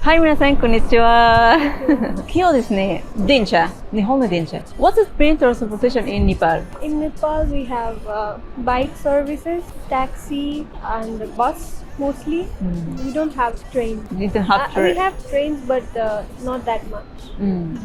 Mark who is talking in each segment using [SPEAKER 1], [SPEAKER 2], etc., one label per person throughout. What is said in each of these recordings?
[SPEAKER 1] はい、皆さん、こんにちは。今日ですね、電車、日本の電車。What's the main transportation in Nepal?
[SPEAKER 2] In Nepal, we have bike services, taxi, and bus mostly. We don't have trains.
[SPEAKER 1] You don't have
[SPEAKER 2] We have trains, but not that much.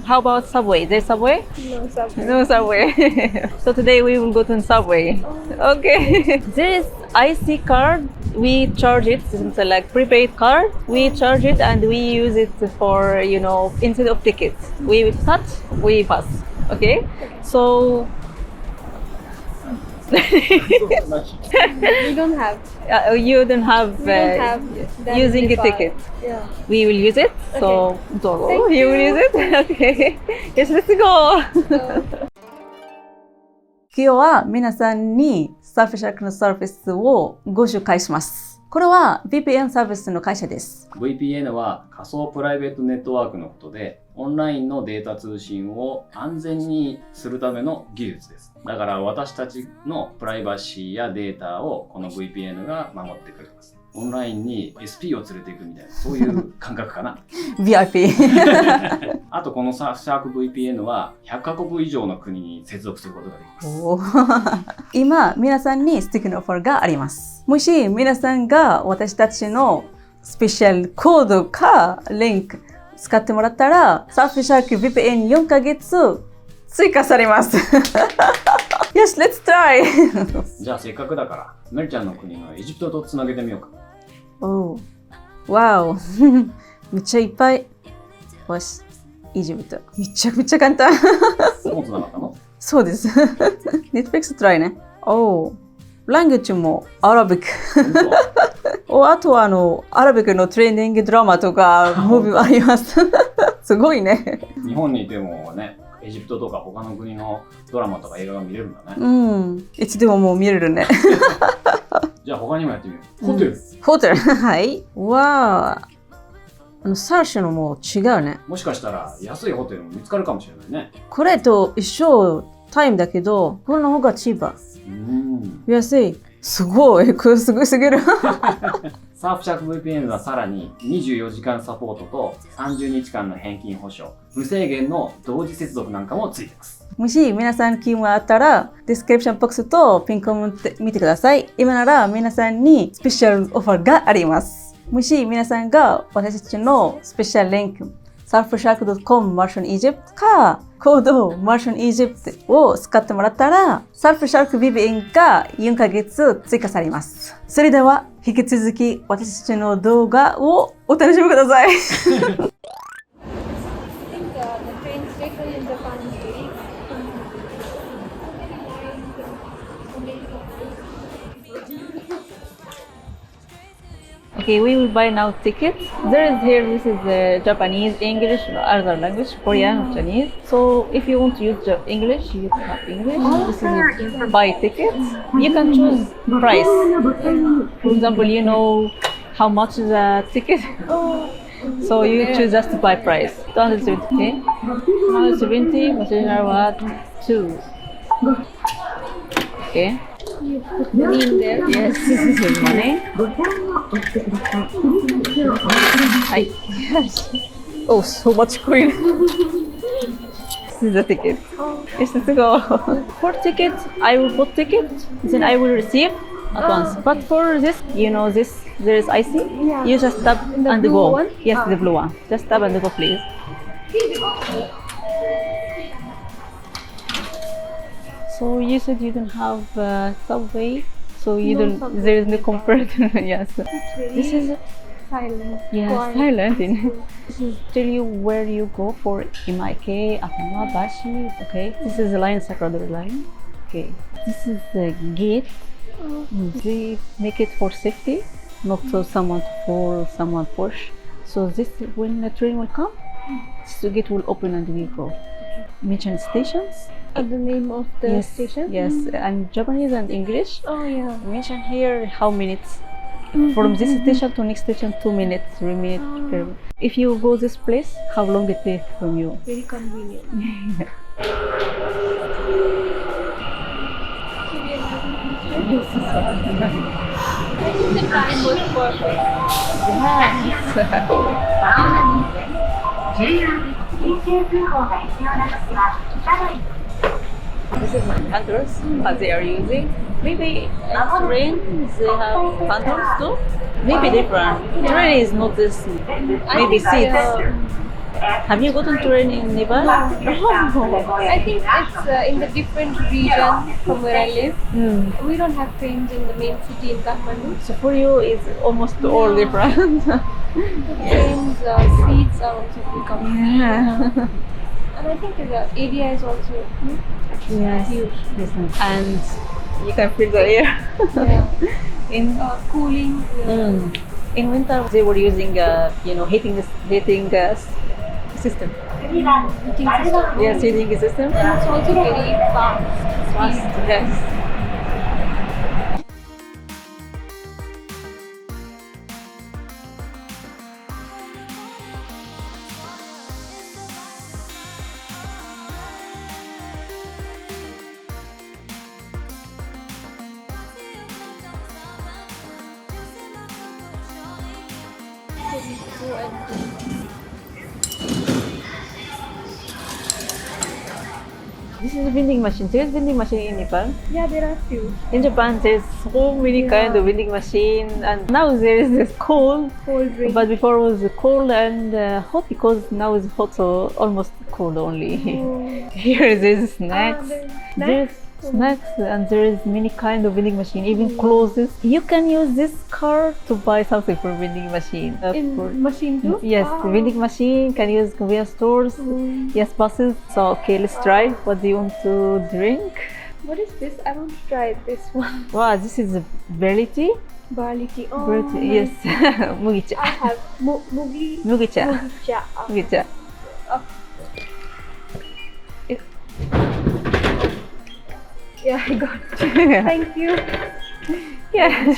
[SPEAKER 1] How about subway? There's subway?
[SPEAKER 2] No subway.
[SPEAKER 1] No subway. So today we will go to the subway. Okay. There is IC card. We charge it. It's like prepaid card. We charge it and we use it for, instead of tickets. We touch, we pass. Okay? So
[SPEAKER 2] We don't have.
[SPEAKER 1] You don't have,
[SPEAKER 2] We don't have that in
[SPEAKER 1] using a
[SPEAKER 2] Nepal.
[SPEAKER 1] ticket.
[SPEAKER 2] Yeah.
[SPEAKER 1] We will use it. So
[SPEAKER 2] Thank
[SPEAKER 1] you will use it. Okay. Yes, let's go. 今日は皆さんにサーフシャークのサービスをご紹介します。これは VPN サービスの会社です。
[SPEAKER 3] VPN は仮想プライベートネットワークのことで、オンラインのデータ通信を安全にするための技術です。だから私たちのプライバシーやデータをこの VPN が守ってくれます。オンラインに SP を連れていくみたいな、そういう感覚かな。
[SPEAKER 1] VIP
[SPEAKER 3] あとこのサーフシャーク VPN は100カ国以上の国に接続することができます。
[SPEAKER 1] 今、皆さんに素敵なオファーがあります。もし皆さんが私たちのスペシャルコードかリンク使ってもらったら、サーフシャーク VPN4 ヶ月追加されます。Yes, let's try!
[SPEAKER 3] じゃあせっかくだから、メルちゃんの国のエジプトとつなげてみようか。
[SPEAKER 1] わおめっちゃいっぱい。よし、エジプト。めちゃくちゃ簡単。
[SPEAKER 3] もうつながったの？
[SPEAKER 1] そうです。Netflix トライね。ランゲージもアラビック。あとはアラビックのトレーニングドラマとかムービーあります。すごいね。
[SPEAKER 3] 日本にいてもね、エジプトとか他の国のドラマとか映画が見れるんだね。
[SPEAKER 1] いつでももう見れるね。
[SPEAKER 3] じゃあ他にもやってみよう。ホテル。
[SPEAKER 1] ホテル。はい。わあ。サーシュのも違うね。
[SPEAKER 3] もしかしたら安いホテルも見つかるかもしれないね。
[SPEAKER 1] これと一緒タイムだけど、これの方がチーパー。安い。すごい。これすごいすぎる。
[SPEAKER 3] サーフシャーク VPN はさらに24時間サポートと30日間の返金保証、無制限の同時接続なんかもついてます。
[SPEAKER 1] もし皆さん気があったら、ディスクリプションボックスとピンコメ見てください。今なら皆さんにスペシャルオファーがあります。もし皆さんが私たちのスペシャルリンク、surfshark.com marshunegypt か、コード marshunegypt を使ってもらったら、Surfshark VPN が4ヶ月追加されます。それでは、引き続き私たちの動画をお楽しみください。
[SPEAKER 2] I think the train station in Japan is very
[SPEAKER 1] Okay, we will buy now tickets. There is here, this is Japanese, English, other language, Korean, Chinese. So if you want to use English, you can have English. This is buy tickets. You can choose price. For example, you know how much is the ticket. So you choose just to buy price. 270. 270, passenger what? 2. Okay.
[SPEAKER 2] You put the name there.
[SPEAKER 1] Yes, this is money. はい。Oh, so much coin. This is the ticket. Yes, let's go. For ticket, I will put ticket, then I will receive at once. But for this, this, there is IC.
[SPEAKER 2] Yeah.
[SPEAKER 1] You just tap
[SPEAKER 2] The
[SPEAKER 1] and
[SPEAKER 2] blue
[SPEAKER 1] go.
[SPEAKER 2] one?
[SPEAKER 1] Yes, the blue one. Just tap and go, please. So you said you don't have subway, so you
[SPEAKER 2] No
[SPEAKER 1] don't.
[SPEAKER 2] subway.
[SPEAKER 1] There is no comfort. Yes. This is
[SPEAKER 2] silent.
[SPEAKER 1] yes,
[SPEAKER 2] Quiet.
[SPEAKER 1] silent. This is tell you where you go for MIK, Atama, Bashi. Okay. This is the line, secondary line. Okay. This is the gate. They make it for safety, not so someone to fall, someone push. So this when the train will come, this gate will open and we go. Mention stations.
[SPEAKER 2] The name of the station?
[SPEAKER 1] Yes, and Japanese and English.
[SPEAKER 2] Oh yeah.
[SPEAKER 1] Mention here how minutes. From this station to next station, 2 minutes, 3 minutes. If you go this place, how long it takes from you?
[SPEAKER 2] Very convenient.
[SPEAKER 1] Yes. This is hunters they are using. Maybe in train they have hunters too. Maybe different. Train is not this. Maybe seats. Have you gotten train in Nepal?
[SPEAKER 2] I think it's in the different region from where I live. We don't have trains in the main city in Kathmandu.
[SPEAKER 1] So for you, it's almost all different.
[SPEAKER 2] The trains, seats are also becoming.
[SPEAKER 1] Yeah.
[SPEAKER 2] And I think the area is also
[SPEAKER 1] Yes.
[SPEAKER 2] huge.
[SPEAKER 1] And you can feel the air.
[SPEAKER 2] Yeah.
[SPEAKER 1] In
[SPEAKER 2] Cooling.
[SPEAKER 1] in winter, they were using heating system.
[SPEAKER 2] Heating system.
[SPEAKER 1] Yes, heating system.
[SPEAKER 2] And it's also very fast.
[SPEAKER 1] Fast. Yes. This is a vending machine. There is vending machine in Nepal.
[SPEAKER 2] Yeah, there are few.
[SPEAKER 1] In Japan, there's so many kind of vending machine, and now there is this cold.
[SPEAKER 2] Cold drink.
[SPEAKER 1] But before it was cold and hot, because now it's hot, so almost cold only. Here there's snacks. There's snacks, and there is many kind of vending machine, even clothes. You can use this card to buy something from vending machine.
[SPEAKER 2] In machine too?
[SPEAKER 1] Yes, vending machine can use convenience stores. Yes, buses. So okay, let's try. What do you want to drink?
[SPEAKER 2] What is this? I want to try this one.
[SPEAKER 1] Wow, this is a barley tea.
[SPEAKER 2] Barley tea. Oh,
[SPEAKER 1] Barley tea. Yes, mugicha.
[SPEAKER 2] I have mugi.
[SPEAKER 1] Mugicha.
[SPEAKER 2] Mugicha.
[SPEAKER 1] Mugicha.
[SPEAKER 2] Yeah, I got it. Thank you.
[SPEAKER 1] Yeah.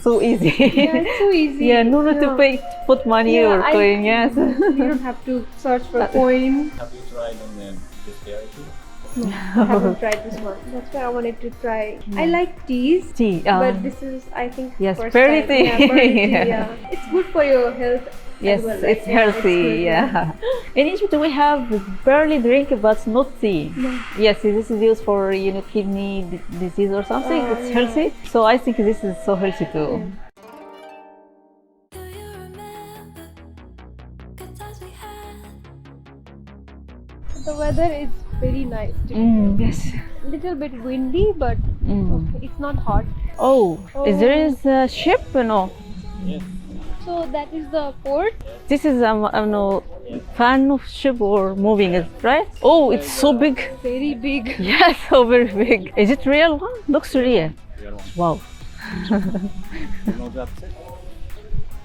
[SPEAKER 1] So easy.
[SPEAKER 2] Yeah, it's so easy.
[SPEAKER 1] Yeah, no need to pay, put money or coin. Yes.
[SPEAKER 2] You don't have to search for coin.
[SPEAKER 3] Have you tried on this berry tea?
[SPEAKER 2] No, I haven't tried this one. That's why I wanted to try. I like teas.
[SPEAKER 1] Tea.
[SPEAKER 2] But this is, I think,
[SPEAKER 1] yes,
[SPEAKER 2] first
[SPEAKER 1] barley
[SPEAKER 2] time.
[SPEAKER 1] tea.
[SPEAKER 2] Yeah, barley tea,
[SPEAKER 1] Yeah.
[SPEAKER 2] yeah. It's good for your health.
[SPEAKER 1] Yes,
[SPEAKER 2] as well,
[SPEAKER 1] it's
[SPEAKER 2] right?
[SPEAKER 1] healthy.
[SPEAKER 2] It's good,
[SPEAKER 1] Yeah. In Egypt, we have barley drink, but not tea.
[SPEAKER 2] No.
[SPEAKER 1] Yes, this is used for kidney disease or something. It's
[SPEAKER 2] yeah.
[SPEAKER 1] healthy. So I think this is so healthy too.
[SPEAKER 2] The weather is very nice today.
[SPEAKER 1] Yes.
[SPEAKER 2] Little bit windy, but it's not hot.
[SPEAKER 1] Oh, is there is a ship? No.
[SPEAKER 3] Yes.
[SPEAKER 2] So that is the port.
[SPEAKER 1] This is no fan of ship or moving it, right? Oh, it's so big.
[SPEAKER 2] Very big.
[SPEAKER 1] Yes, so very big. Is it real one? Looks real.
[SPEAKER 3] Real one.
[SPEAKER 1] Wow.
[SPEAKER 3] You know that?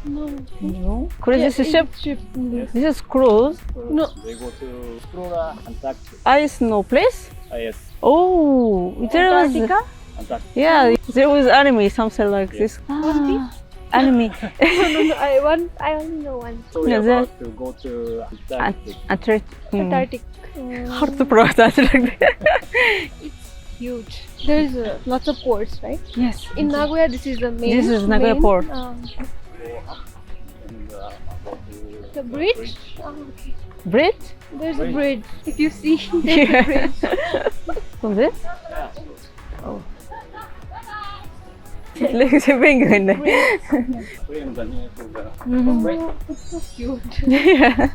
[SPEAKER 2] No.
[SPEAKER 1] No. This is ship.
[SPEAKER 2] Ship.
[SPEAKER 1] This is cruise.
[SPEAKER 2] No.
[SPEAKER 3] They go to explore Antarctica.
[SPEAKER 1] Ice no place.
[SPEAKER 3] Yes,
[SPEAKER 1] Oh, there was
[SPEAKER 2] Antarctica?
[SPEAKER 3] Antarctica.
[SPEAKER 1] yeah, there was anime something like this. Anime.
[SPEAKER 2] No. I only know one.
[SPEAKER 3] So we
[SPEAKER 1] Yeah,
[SPEAKER 3] are
[SPEAKER 1] that-
[SPEAKER 3] about to go to Antarctica.
[SPEAKER 2] Antarctic.
[SPEAKER 1] Hard to pronounce that like that.
[SPEAKER 2] It's huge. There's lots of ports, right?
[SPEAKER 1] Yes.
[SPEAKER 2] In Nagoya, this is the main.
[SPEAKER 1] This is Nagoya
[SPEAKER 2] main,
[SPEAKER 1] port.
[SPEAKER 3] And go to
[SPEAKER 2] The bridge. Okay.
[SPEAKER 1] Bridge?
[SPEAKER 2] There's a
[SPEAKER 3] Bridge.
[SPEAKER 2] bridge. If you see, there's a bridge.
[SPEAKER 1] From this?
[SPEAKER 3] Yeah.
[SPEAKER 1] Look at the penguin there.
[SPEAKER 3] We're in the near to the bridge.
[SPEAKER 2] Oh, it's so cute.
[SPEAKER 1] Yeah.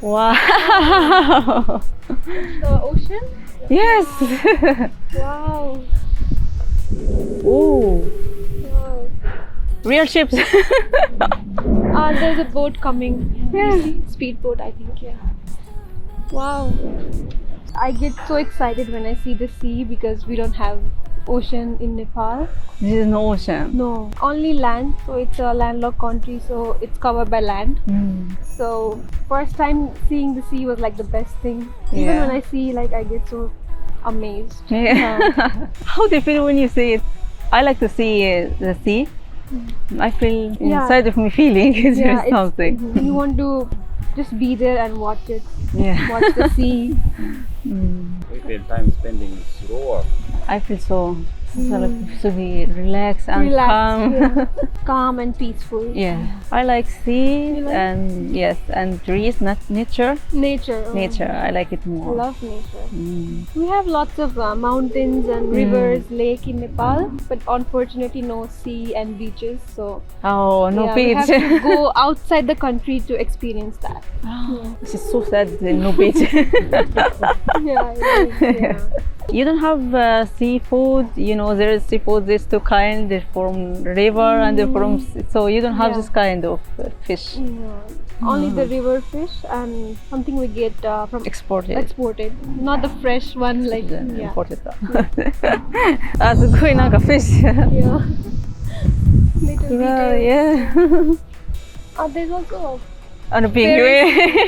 [SPEAKER 1] Wow.
[SPEAKER 2] The ocean.
[SPEAKER 1] Yes.
[SPEAKER 2] Wow.
[SPEAKER 1] Oh,
[SPEAKER 2] Wow.
[SPEAKER 1] real ships.
[SPEAKER 2] There's a boat coming.
[SPEAKER 1] Yeah.
[SPEAKER 2] You see? Speedboat, I think. Yeah. Wow. I get so excited when I see the sea because we don't have ocean in Nepal.
[SPEAKER 1] This is no ocean.
[SPEAKER 2] No, only land. So it's a landlocked country, so it's covered by land. So first time seeing the sea was like the best thing. Even
[SPEAKER 1] Yeah.
[SPEAKER 2] when I see, like, I get so amazed.
[SPEAKER 1] Yeah. How do you feel when you see it? I like to see the sea. I feel
[SPEAKER 2] Yeah.
[SPEAKER 1] inside of me feeling there's
[SPEAKER 2] it's-
[SPEAKER 1] something.
[SPEAKER 2] You want to just be there and watch it,
[SPEAKER 1] Yeah.
[SPEAKER 2] watch the sea.
[SPEAKER 3] We feel time spending slower.
[SPEAKER 1] I feel so So like to be relaxed and calm.
[SPEAKER 2] Yeah. Calm and peaceful.
[SPEAKER 1] Yeah, I like sea
[SPEAKER 2] You like?
[SPEAKER 1] and yes, and trees, not nature.
[SPEAKER 2] Nature. Oh.
[SPEAKER 1] Nature, I like it
[SPEAKER 2] I
[SPEAKER 1] more.
[SPEAKER 2] love nature.
[SPEAKER 1] Mm.
[SPEAKER 2] We have lots of mountains and rivers, lake in Nepal, but unfortunately no sea and beaches. So
[SPEAKER 1] Oh, no
[SPEAKER 2] yeah,
[SPEAKER 1] beach.
[SPEAKER 2] we have to go outside the country to experience that.
[SPEAKER 1] Oh, this is so sad. No beach.
[SPEAKER 2] Yeah, it is, yeah.
[SPEAKER 1] You don't have seafood. You know, there is seafood. There's two kind. They're from river and they're from. So you don't have
[SPEAKER 2] Yeah.
[SPEAKER 1] this kind of fish
[SPEAKER 2] Only the river fish and something we get from
[SPEAKER 1] exported.
[SPEAKER 2] exported, not the fresh one like yeah.
[SPEAKER 1] Imported. あ、すごいなんか fish.
[SPEAKER 2] Yeah. Little
[SPEAKER 1] Wow,
[SPEAKER 2] details.
[SPEAKER 1] yeah.
[SPEAKER 2] There's also
[SPEAKER 1] あのピングイ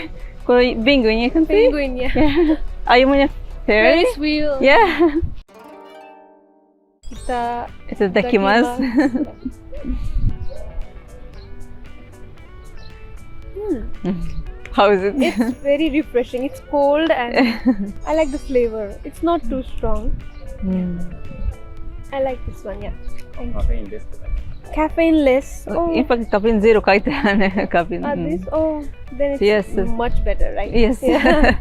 [SPEAKER 1] ン。これピングイン
[SPEAKER 2] a penguin, yeah.
[SPEAKER 1] Yeah. Are you on a ferry?
[SPEAKER 2] Ferris wheel.
[SPEAKER 1] Yeah.
[SPEAKER 2] Kita
[SPEAKER 1] いただきます。 How is it?
[SPEAKER 2] It's very refreshing. It's cold and I like the flavor. It's not too strong. I like this one, yeah. Thank you.
[SPEAKER 3] カフェインですとか。
[SPEAKER 2] Caffeine less. Oh,
[SPEAKER 1] インパクトカフェインゼロ書いてあるね。カフェイン。
[SPEAKER 2] this? Oh, then it's
[SPEAKER 1] Yes.
[SPEAKER 2] much better, right?
[SPEAKER 1] Yes.
[SPEAKER 2] Yeah.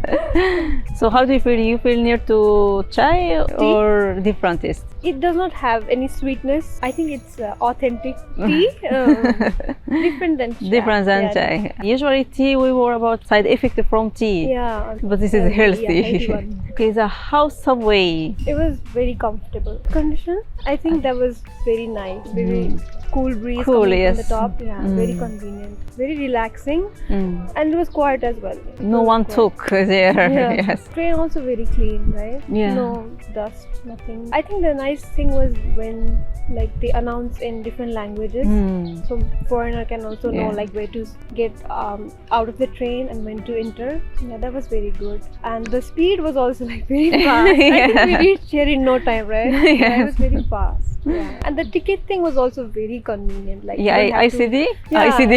[SPEAKER 1] So how do you feel? You feel near to chai or different taste?
[SPEAKER 2] It does not have any sweetness. I think it's authentic tea. Different than chai.
[SPEAKER 1] Different than
[SPEAKER 2] Yeah.
[SPEAKER 1] chai. Usually tea we worry about side effect from tea.
[SPEAKER 2] Yeah.
[SPEAKER 1] But this is healthy.
[SPEAKER 2] Yeah, healthy one.
[SPEAKER 1] Okay, the house subway.
[SPEAKER 2] It was very comfortable. Condition, I think that was very nice. Very cool breeze
[SPEAKER 1] Cool,
[SPEAKER 2] coming
[SPEAKER 1] yes.
[SPEAKER 2] from the top. Yeah, very convenient. Very relaxing.
[SPEAKER 1] Mm.
[SPEAKER 2] And it was quiet as well.
[SPEAKER 1] No one took there.
[SPEAKER 2] Yeah.
[SPEAKER 1] Yes.
[SPEAKER 2] Train also very clean, right?
[SPEAKER 1] Yeah.
[SPEAKER 2] No dust, nothing. I think the nice thing was when like they announce in different languages.
[SPEAKER 1] Mm.
[SPEAKER 2] So foreigner can also know
[SPEAKER 1] Yeah.
[SPEAKER 2] like where to get out of the train and when to enter. Yeah, that was very good. And the speed was also like very fast. I think we reached here in no time, right? Yeah, it was very fast. Yeah. And the ticket thing was also very convenient. Like
[SPEAKER 1] Yeah,
[SPEAKER 2] you don't have to-
[SPEAKER 1] ICD?
[SPEAKER 2] Yeah.
[SPEAKER 1] ICD.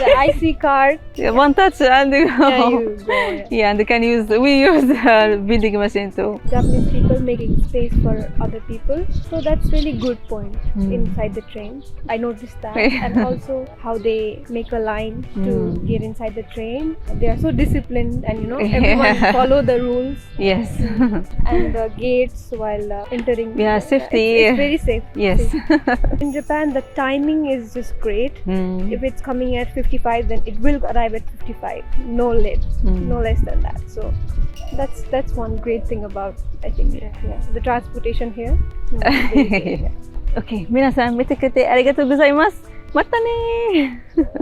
[SPEAKER 2] The IC card.
[SPEAKER 1] One touch and you go.
[SPEAKER 2] Yeah, you go. Yeah.
[SPEAKER 1] Yeah, and we use vending machine too.
[SPEAKER 2] Japanese people making space for other people, so that's really good point inside the train. I noticed that. And also how they make a line to get inside the train. They are so disciplined and everyone follow the rules
[SPEAKER 1] Yes.
[SPEAKER 2] and the gates while entering.
[SPEAKER 1] Yeah, safety.
[SPEAKER 2] It's very safe.
[SPEAKER 1] Yes.
[SPEAKER 2] In Japan, the timing is just great.
[SPEAKER 1] Mm.
[SPEAKER 2] If it's coming at 55, then it will arrive at 55. No less, no less than that. So that's one great thing about, I think, the transportation here. Very good.
[SPEAKER 1] Okay, 皆さん見てくれてありがとうございます。またねー。